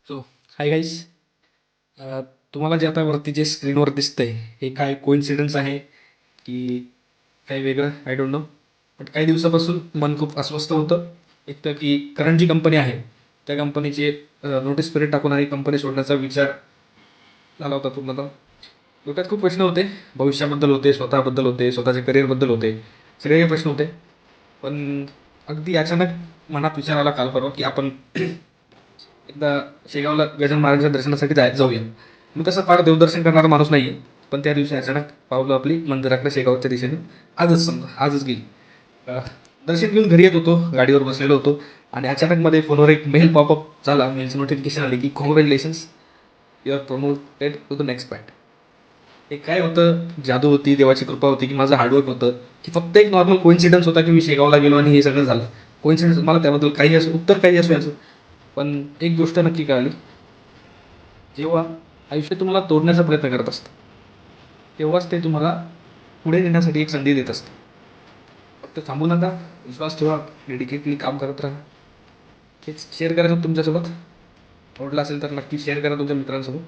So hi guys. तुम्हाला जे आता वरती जे स्क्रीनवर दिसतंय हे काय कोइन्सिडन्स आहे की काही वेगळं, आय डोंट नो. बट काही दिवसापासून मन खूप अस्वस्थ होतं. एक तर की करंट जी कंपनी आहे त्या कंपनीचे नोटीस पिरियड टाकून आणि कंपनी सोडण्याचा विचार झाला होता पूर्णतः. डोक्यात खूप प्रश्न होते, भविष्याबद्दल होते, स्वतःबद्दल होते, स्वतःच्या करिअरबद्दल होते, सगळे काही प्रश्न होते. पण अगदी अचानक मनात विचार आला काल परवा की आपण एकदा शेगावला गजानन महाराजांच्या दर्शनासाठी जाऊया. मी तसं फार देवदर्शन करणारा माणूस नाही आहे, पण त्या दिवशी अचानक पावलं आपली मंदिराकडे शेगावच्या दिशेने. आजच गेली. अ, दर्शन घेऊन घरी येत होतो, गाडीवर बसलेलो होतो आणि अचानक मध्ये फोनवर एक मेल पॉपअप झाला. मेलची नोटिफिकेशन आली की congratulations, you are promoted to the next point. हे काय होतं, जादू होती, देवाची कृपा होती की माझं हार्डवर्क होतं, की फक्त एक नॉर्मल कोइन्सिडन्स होता की मी शेगावला गेलो आणि हे सगळं झालं. कोइन्सिडन्स, मला त्याबद्दल काही असं उत्तर काही असू याचं. पण एक गोष्ट नक्की कळाली, जेव्हा आयुष्य तुम्हाला तोडण्याचा प्रयत्न करत असतं तेव्हाच ते तुम्हाला पुढे नेण्यासाठी एक संधी देत असतं. फक्त थांबू नका, विश्वास ठेवा, डेडिकेटली काम करत राहा. हेच शेअर करायचं तुमच्यासोबत. आवडलं असेल तर नक्की शेअर करा तुमच्या मित्रांसोबत.